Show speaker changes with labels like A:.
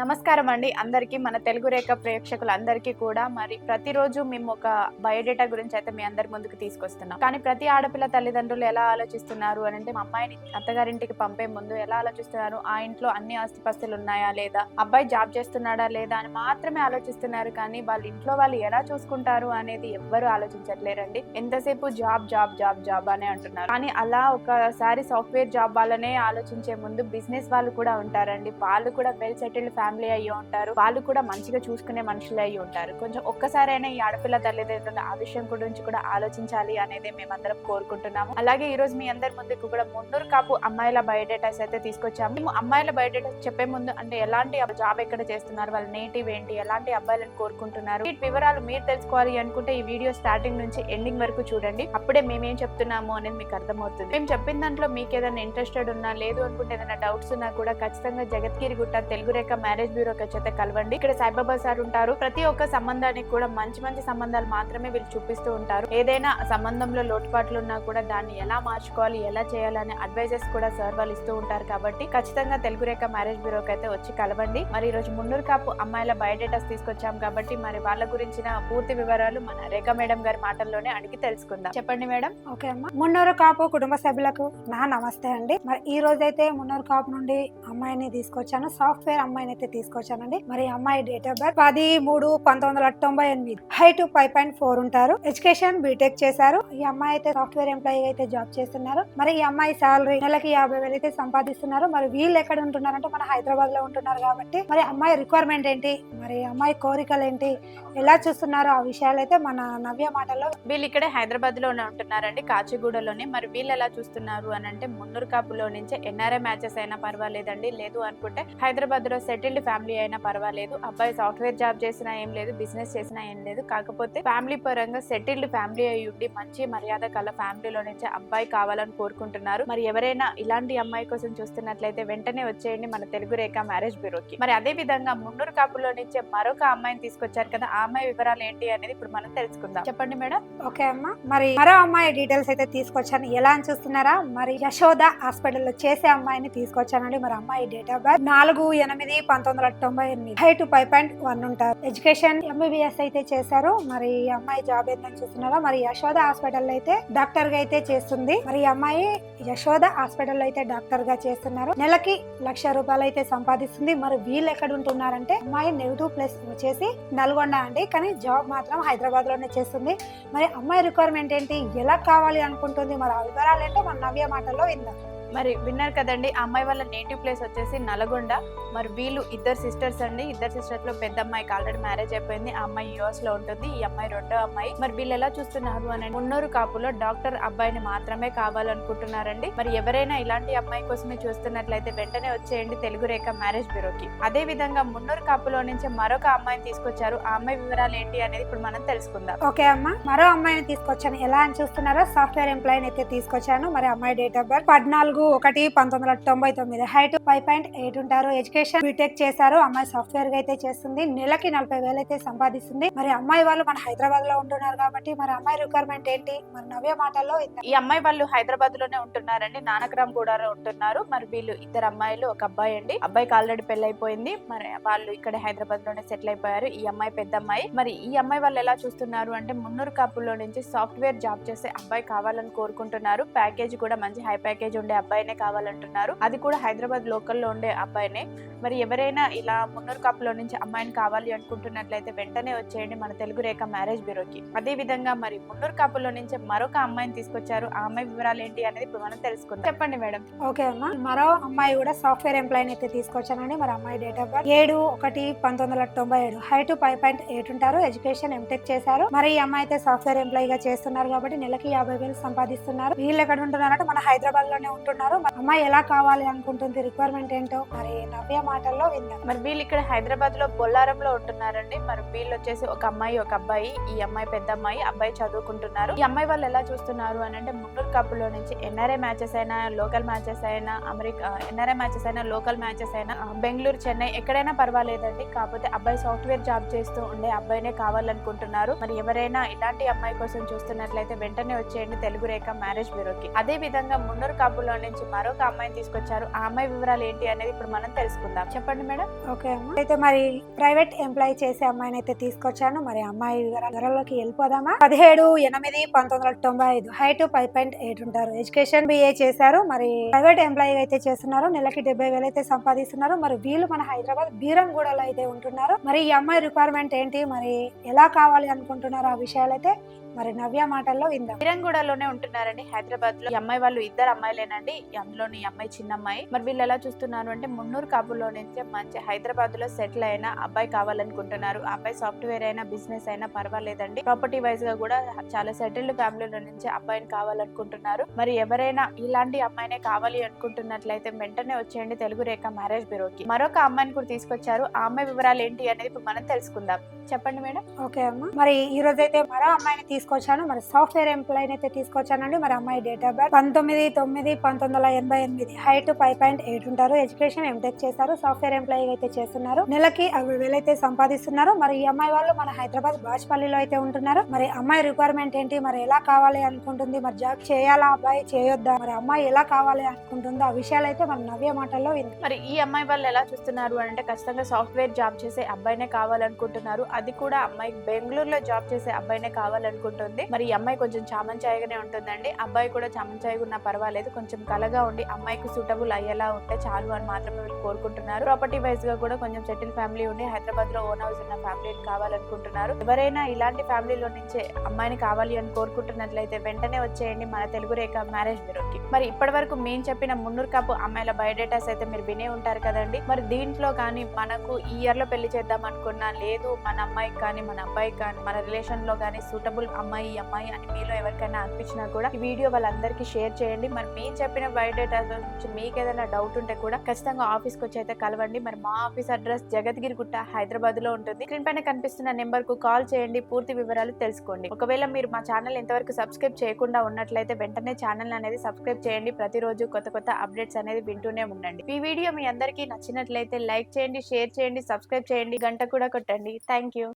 A: నమస్కారం అండి అందరికీ. మన తెలుగు రేఖ ప్రేక్షకులందరికీ కూడా మరి ప్రతిరోజు మేము ఒక బయోడేటా గురించి అయితే మీ అందరి ముందుకు తీసుకొస్తున్నాం. కానీ ప్రతి ఆడపిల్ల తల్లిదండ్రులు ఎలా ఆలోచిస్తున్నారు అని అంటే, మా అమ్మాయిని అత్తగారింటికి పంపే ముందు ఎలా ఆలోచిస్తున్నారు, ఆ ఇంట్లో అన్ని ఆస్తిపస్తులు ఉన్నాయా లేదా, అబ్బాయి జాబ్ చేస్తున్నాడా లేదా అని మాత్రమే ఆలోచిస్తున్నారు. కానీ వాళ్ళ ఇంట్లో వాళ్ళు ఎలా చూసుకుంటారు అనేది ఎవ్వరు ఆలోచించట్లేరండి. ఎంతసేపు జాబ్ జాబ్ జాబ్ జాబ్ అనే అంటున్నారు. కానీ అలా ఒకసారి సాఫ్ట్వేర్ జాబ్ వాళ్ళనే ఆలోచించే ముందు బిజినెస్ వాళ్ళు కూడా ఉంటారండి. వాళ్ళు కూడా వెల్ సెటిల్డ్ ఫ్యామిలీ అయ్యి ఉంటారు. వాళ్ళు కూడా మంచిగా చూసుకునే మనుషులు అయ్యి ఉంటారు. కొంచెం ఒక్కసారైనా ఈ ఆడపిల్ల తల్లిదండ్రులు ఆ విషయం గురించి కూడా ఆలోచించాలి అనేది మేమందరం కోరుకుంటున్నాము. అలాగే ఈ రోజు మీ అందరి ముందుకు కూడా మున్నూరు కాపు అమ్మాయిల బయోడేటాస్ అయితే తీసుకొచ్చాము. మేము అమ్మాయిల బయోడేటాస్ చెప్పే ముందు అంటే ఎలాంటి జాబ్ ఎక్కడ చేస్తున్నారు, వాళ్ళ నేటివ్ ఏంటి, ఎలాంటి అబ్బాయిలను కోరుకుంటున్నారు, వీటి వివరాలు మీరు తెలుసుకోవాలి అనుకుంటే ఈ వీడియో స్టార్టింగ్ నుంచి ఎండింగ్ వరకు చూడండి. అప్పుడే మేమేం చెప్తున్నాము అనేది మీకు అర్థమవుతుంది. మేము చెప్పిన దాంట్లో మీకు ఏదైనా ఇంట్రెస్టెడ్ ఉన్నా, లేదు అనుకుంటే ఏదైనా డౌట్స్ ఉన్నా కూడా ఖచ్చితంగా జగత్గిరి గుట్ట తెలుగు రేఖ మ్యారేజ్ బ్యూరో చేత కలవండి. ఇక్కడ సాయిబాబా సార్ ఉంటారు. ప్రతి ఒక్క సంబంధానికి కూడా మంచి మంచి సంబంధాలు మాత్రమే వీళ్ళు చూపిస్తూ ఉంటారు. ఏదైనా సంబంధంలో లోటుపాట్లు ఉన్నా కూడా దాన్ని ఎలా మార్చుకోవాలి, ఎలా చేయాలనే అడ్వైజెస్ కూడా సార్ వాళ్ళు ఇస్తూ ఉంటారు. కాబట్టి ఖచ్చితంగా తెలుగు రేఖ మ్యారేజ్ బ్యూరోకి అయితే వచ్చి కలవండి. మరి ఈ రోజు మున్నూరు కాపు అమ్మాయిల బయోడేటాస్ తీసుకొచ్చాం కాబట్టి మరి వాళ్ళ గురించిన పూర్తి వివరాలు మన రేఖ మేడం గారి మాటల్లోనే అడిగి తెలుసుకుందాం. చెప్పండి మేడం.
B: ఓకే అమ్మా. మున్నూరు కాపు కుటుంబ సభ్యులకు నా నమస్తే అండి. మరి ఈ రోజైతే మున్నూరు కాపు నుండి అమ్మాయిని తీసుకొచ్చాను. సాఫ్ట్వేర్ అమ్మాయిని అయితే తీసుకొచ్చానండి. మరి అమ్మాయి డేట్ ఆఫ్ బర్త్ 10/3/1998, హైట్ 5.4 ఉంటారు. ఎడ్యుకేషన్ బీటెక్ చేశారు. ఈ అమ్మాయి అయితే సాఫ్ట్వేర్ ఎంప్లాయీ అయితే జాబ్ చేస్తున్నారు. మరి ఈ అమ్మాయి సాలరీ నెలకి 50,000 అయితే సంపాదిస్తున్నారు. మరి వీళ్ళు ఎక్కడ ఉంటున్నారంటే మన హైదరాబాద్ లో ఉంటున్నారు. కాబట్టి మరి అమ్మాయి రిక్వైర్మెంట్ ఏంటి, మరి అమ్మాయి కోరికలు ఏంటి, ఎలా చూస్తున్నారు ఆ విషయాలు అయితే మన నవ్య మాటల్లో.
A: వీళ్ళు ఇక్కడే హైదరాబాద్ లోనే ఉంటున్నారండి, కాచిగూడలోనే. మరి వీళ్ళు ఎలా చూస్తున్నారు అని అంటే, మున్నూరు కాపులో నుంచి ఎన్ఆర్ఐ మ్యాచెస్ అయినా పర్వాలేదండి, లేదు అనుకుంటే హైదరాబాద్ లో సెటిల్డ్ ఫ్యామిలీ అయినా పర్వాలేదు. అబ్బాయి సాఫ్ట్వేర్ జాబ్ చేసినా ఏం లేదు, బిజినెస్ చేసినా ఏం లేదు. కాకపోతే ఫ్యామిలీ పరంగా సెటిల్డ్ ఫ్యామిలీ అయి ఉండి మంచి మర్యాద కల ఫ్యామిలీలో నుంచి అబ్బాయి కావాలని కోరుకుంటున్నారు. మరి ఎవరైనా ఇలాంటి అమ్మాయి కోసం చూస్తున్నట్లయితే వెంటనే వచ్చేయండి మన తెలుగు రేఖ మ్యారేజ్ బ్యూరోకి. మరి అదే విధంగా మున్నూరు కాపులో నుంచి మరొక అమ్మాయిని తీసుకొచ్చారు కదా, ఆ అమ్మాయి వివరాలు ఏంటి అనేది ఇప్పుడు మనం తెలుసుకుందాం. చెప్పండి మేడం.
B: ఓకే అమ్మా. మరి మరో అమ్మాయి డీటెయిల్స్ అయితే తీసుకొచ్చాను. ఎలా అని చూస్తున్నారా, మరి యశోద హాస్పిటల్లో చేసే అమ్మాయిని తీసుకొచ్చానండి. మరి అమ్మాయి డేట్ ఆఫ్ బర్త్ 4/8/1998, హైట్ 5.1 ఉంటారు. ఎడ్యుకేషన్ ఎంబీబీఎస్ అయితే చేశారు. మరి ఈ అమ్మాయి జాబ్ ఏంటని చూస్తున్నారా, మరి యశోద హాస్పిటల్ అయితే డాక్టర్ గా అయితే చేస్తుంది. మరి ఈ అమ్మాయి యశోద హాస్పిటల్ అయితే డాక్టర్ గా చేస్తున్నారు. నెలకి ₹1,00,000 అయితే సంపాదిస్తుంది. మరి వీళ్ళు ఎక్కడ ఉంటున్నారంటే, అమ్మాయి నెగిటివ్ ప్లేస్ వచ్చేసి నల్గొండ అండి, కానీ జాబ్ మాత్రం హైదరాబాద్ లోనే చేస్తుంది. మరి అమ్మాయి రిక్వైర్మెంట్ ఏంటి, ఎలా కావాలి అనుకుంటుంది, మరి ఆ వివరాలు ఏంటో మన నవ్య మాటల్లో విందాం.
A: మరి విన్నారు కదండి, ఆ అమ్మాయి వాళ్ళ నేటివ్ ప్లేస్ వచ్చేసి నల్గొండ. మరి వీళ్ళు ఇద్దరు సిస్టర్స్ అండి. ఇద్దరు సిస్టర్స్ లో పెద్ద అమ్మాయికి ఆల్రెడీ మ్యారేజ్ అయిపోయింది. ఆ అమ్మాయి యూఎస్ లో ఉంటుంది, ఈ అమ్మాయి రెండో అమ్మాయి. మరి వీళ్ళు ఎలా చూస్తున్నారు అని, మున్నూరు కాపులో డాక్టర్ అబ్బాయిని మాత్రమే కావాలనుకుంటున్నారండి. మరి ఎవరైనా ఇలాంటి అమ్మాయి కోసమే చూస్తున్నట్లయితే వెంటనే వచ్చేయండి తెలుగు రేఖ మ్యారేజ్ బ్యూరోకి. అదే విధంగా మున్నూరు కాపులో నుంచి మరొక అమ్మాయిని తీసుకొచ్చారు. ఆ అమ్మాయి వివరాలు ఏంటి అనేది ఇప్పుడు మనం తెలుసుకుందాం.
B: ఓకే అమ్మా. మరో అమ్మాయిని తీసుకొచ్చాను. ఎలా అని చూస్తున్నారో, సాఫ్ట్వేర్ ఎంప్లాయీని అయితే తీసుకొచ్చాను. మరి అమ్మాయి డేట్ ఆఫ్ బర్త్ 14/1/1999, హైట్ 5.8 ఉంటారు. ఎడ్యుకేషన్ బీటెక్ చేశారు. అమ్మాయి సాఫ్ట్వేర్ గా అయితే చేస్తుంది. నెలకి 40,000 అయితే సంపాదిస్తుంది. మరి అమ్మాయి వాళ్ళు మన హైదరాబాద్ లో ఉంటున్నారు. కాబట్టి మరి అమ్మాయి రిక్వైర్మెంట్ ఏంటి, మరి నవ్య మాటల్లో
A: ఈ అమ్మాయి వాళ్ళు హైదరాబాద్ లోనే ఉంటున్నారండి, నానక్రామ్ కూడా ఉంటున్నారు. మరి వీళ్ళు ఇద్దరు అమ్మాయిలు, ఒక అబ్బాయి అండి. అబ్బాయికి ఆల్రెడీ పెళ్లి అయిపోయింది. మరి వాళ్ళు ఇక్కడ హైదరాబాద్ లోనే సెటిల్ అయిపోయారు. ఈ అమ్మాయి పెద్ద అమ్మాయి. మరి ఈ అమ్మాయి వాళ్ళు ఎలా చూస్తున్నారు అంటే, మున్నూరు కాపులో నుంచి సాఫ్ట్వేర్ జాబ్ చేసే అబ్బాయి కావాలని కోరుకుంటున్నారు. ప్యాకేజ్ కూడా మంచి హై ప్యాకేజ్ ఉండే అబ్బాయినే కావాలంటున్నారు. అది కూడా హైదరాబాద్ లోకల్లో ఉండే అబ్బాయినే. మరి ఎవరైనా ఇలా మున్నూరు కాపులో నుంచి అమ్మాయిని కావాలి అనుకుంటున్నట్లయితే వెంటనే వచ్చేయండి మన తెలుగు రేఖ మ్యారేజ్ బ్యూరోకి. అదే విధంగా మరి మున్నూరు కాపులో నుంచి మరొక అమ్మాయిని తీసుకొచ్చారు. ఆ అమ్మాయి వివరాలు ఏంటి అనేది ఇప్పుడు మనం తెలుసుకుందాం. చెప్పండి మేడం.
B: ఓకే అమ్మా. మరో అమ్మాయి కూడా సాఫ్ట్వేర్ ఎంప్లాయీని అయితే తీసుకొచ్చానండి. మరి అమ్మాయి డేట్ ఆఫ్ బర్త్ 7/1/1997, హైట్ 5.8 ఉంటారు. ఎడ్యుకేషన్ ఎంటెక్ చేశారు. మరి ఈ అమ్మాయి అయితే సాఫ్ట్వేర్ ఎంప్లాయీగా చేస్తున్నారు. కాబట్టి నెలకి 50,000 సంపాదిస్తున్నారు. వీళ్ళు ఎక్కడ ఉంటున్నారంటే మన హైదరాబాద్ లోనే ఉంటున్నారు. అమ్మాయి ఎలా కావాలి అనుకుంటుంది, రిక్వైర్మెంట్ ఏంటో మరి నవ్య మాటల్లో విందాం.
A: మరి వీళ్ళు ఇక్కడ హైదరాబాద్ లో బొల్లారంలో ఉంటున్నారండి. మరి వీళ్ళు వచ్చేసి ఒక అమ్మాయి, ఒక అబ్బాయి. ఈ అమ్మాయి పెద్ద అమ్మాయి, అబ్బాయి చదువుకుంటున్నారు. ఈ అమ్మాయి వాళ్ళు ఎలా చూస్తున్నారు అని అంటే, మున్నూరు కాపులో నుంచి ఎన్ఆర్ఐ మ్యాచెస్ అయినా, లోకల్ మ్యాచెస్ అయినా, ఎన్ఆర్ఐ మ్యాచెస్ అయినా, లోకల్ మ్యాచెస్ అయినా, బెంగళూరు, చెన్నై ఎక్కడైనా పర్వాలేదండి. కాకపోతే అబ్బాయి సాఫ్ట్వేర్ జాబ్ చేస్తూ ఉండే అబ్బాయినే కావాలనుకుంటున్నారు. మరి ఎవరైనా ఇలాంటి అమ్మాయి కోసం చూస్తున్నట్లయితే వెంటనే వచ్చేయండి తెలుగు రేఖ మ్యారేజ్ బ్యూరోకి. అదే విధంగా మున్నూరు కాపులో నుంచి నుంచి మరొక అమ్మాయిని తీసుకొచ్చారు. ఆ అమ్మాయి వివరాలు ఏంటి అనేది ఇప్పుడు మనం తెలుసుకుందాం. చెప్పండి మేడం.
B: ఓకే అమ్మా, అయితే మరి ప్రైవేట్ ఎంప్లాయీ చేసే అమ్మాయిని అయితే తీసుకొచ్చాను. మరి అమ్మాయి వివరాలలోకి వెళ్ళిపోదామా. 17/8/1995, హైట్ 5.8 ఉంటారు, ఎడ్యుకేషన్ BA చేశారు. మరి ప్రైవేట్ ఎంప్లాయీ అయితే చేస్తున్నారు. నెలకి 70,000 అయితే సంపాదిస్తున్నారు. మరి వీళ్ళు మన హైదరాబాద్ బీరంగూడలో అయితే ఉంటున్నారు. మరి ఈ అమ్మాయి రిక్వైర్మెంట్ ఏంటి, మరి ఎలా కావాలి అనుకుంటున్నారు, ఆ విషయాలైతే మరి నవ్య మాటల్లో విందాం.
A: బీరంగూడలోనే ఉంటున్నారండి, హైదరాబాద్ లో. ఈ అమ్మాయి వాళ్ళు ఇద్దరు అమ్మాయిలేనండి. అందులోని ఈ అమ్మాయి చిన్న అమ్మాయి. మరి వీళ్ళు ఎలా చూస్తున్నారు అంటే మున్నూరు కాపులో నుంచి మంచి హైదరాబాద్ లో సెటిల్ అయిన అబ్బాయి కావాలనుకుంటున్నారు. ఆ అబ్బాయి సాఫ్ట్వేర్ అయినా బిజినెస్ అయినా పర్వాలేదండి. ప్రాపర్టీ వైజ్ గా కూడా చాలా సెటిల్డ్ ఫ్యామిలీలో నుంచి అబ్బాయిని కావాలనుకుంటున్నారు. మరి ఎవరైనా ఇలాంటి అమ్మాయినే కావాలి అనుకుంటున్నట్లయితే వెంటనే వచ్చేయండి తెలుగు రేఖ మ్యారేజ్ బ్యూరోకి. మరొక అమ్మాయిని కూడా తీసుకొచ్చారు. ఆ అమ్మాయి వివరాలు ఏంటి అనేది ఇప్పుడు మనం తెలుసుకుందాం. చెప్పండి మేడం.
B: ఓకే అమ్మా, మరి ఈ రోజు అయితే మరో అమ్మాయిని తీసుకొచ్చాను. మరి సాఫ్ట్వేర్ ఎంప్లాయీ అయితే తీసుకొచ్చానండి. మరి అమ్మాయి డేట్ ఆఫ్ బర్త్ 19/9/1988, హైట్ 5.8 ఉంటారు, ఎడ్యుకేషన్ MTech చేశారు, సాఫ్ట్వేర్ ఎంప్లాయీ అయితే చేస్తున్నారు. నెలకి 60,000 అయితే సంపాదిస్తున్నారు. మరి ఈ అమ్మాయి వాళ్ళు మన హైదరాబాద్ బాజ్పల్లిలో అయితే ఉంటున్నారు. మరి అమ్మాయి రిక్వైర్మెంట్ ఏంటి, మరి ఎలా కావాలి అనుకుంటుంది, మరి జాబ్ చేయాలా అబ్బాయి చేయొద్దా, మరి అమ్మాయి ఎలా కావాలి అనుకుంటుందో ఆ విషయాలు అయితే మన నవ్య మాటల్లో వింది.
A: మరి ఈ అమ్మాయి వాళ్ళు ఎలా చూస్తున్నారు అంటే ఖచ్చితంగా సాఫ్ట్వేర్ జాబ్ చేసే అబ్బాయినే కావాలనుకుంటున్నారు. అది కూడా అమ్మాయి బెంగళూరులో జాబ్ చేసే అబ్బాయినే కావాలనుకుంటుంది. మరి ఈ అమ్మాయి కొంచెం చామంచాయిగానే ఉంటుందండి. అబ్బాయి కూడా చామంచాయిగా ఉన్నా పర్వాలేదు, కొంచెం కలగా ఉండి అమ్మాయికి సూటబుల్ అయ్యేలా ఉంటే చాలు అని మాత్రమే వీళ్ళు కోరుకుంటున్నారు. ప్రాపర్టీ వైజ్ గా కూడా కొంచెం సెటిల్ ఫ్యామిలీ ఉండి హైదరాబాద్ లో ఓన్ హౌస్ ఉన్న ఫ్యామిలీని కావాలనుకుంటున్నారు. ఎవరైనా ఇలాంటి ఫ్యామిలీలో నుంచే అమ్మాయిని కావాలి అని కోరుకుంటున్నట్లయితే వెంటనే వచ్చేయండి మన తెలుగు రేఖ మ్యారేజ్ బ్యూరోకి. మరి ఇప్పటి వరకు మేము చెప్పిన మున్నూరు కాపు అమ్మాయిల బయోడేటాస్ అయితే మీరు వినే ఉంటారు కదండి. మరి దీంట్లో కానీ మనకు ఈ ఇయర్ లో పెళ్లి చేద్దాం అనుకున్నా, లేదు మన అమ్మాయికి కానీ మన అబ్బాయికి కానీ మన రిలేషన్ లో కానీ సూటబుల్ అమ్మాయి అని మీలో ఎవరికైనా అనిపించినా కూడా ఈ వీడియో వాళ్ళందరికీ షేర్ చేయండి. మరి మేము చెప్పిన బయోడేటాస్ నుంచి మీకు ఏదైనా డౌట్ ఉంటే కూడా ఖచ్చితంగా ఆఫీస్ కి వచ్చి అయితే కలవండి. మరి మా ఆఫీస్ అడ్రస్ జగద్గిరిగుట్ట, హైదరాబాద్ లో ఉంటుంది. స్క్రీన్ పైన కనిపిస్తున్న నెంబర్ కు కాల్ చేయండి, పూర్తి వివరాలు తెలుసుకోండి. ఒకవేళ మీరు మా ఛానల్ ఇంతవరకు సబ్స్క్రైబ్ చేయకుండా ఉన్నట్లయితే వెంటనే ఛానల్ అనేది సబ్స్క్రైబ్ చేయండి. ప్రతిరోజు కొత్త అప్డేట్స్ అనేది వింటూనే ఉండండి. ఈ వీడియో మీ అందరికీ నచ్చినట్లయితే లైక్ చేయండి, షేర్ చేయండి, సబ్స్క్రైబ్ చేయండి, గంట కూడా కొట్టండి. Thank you.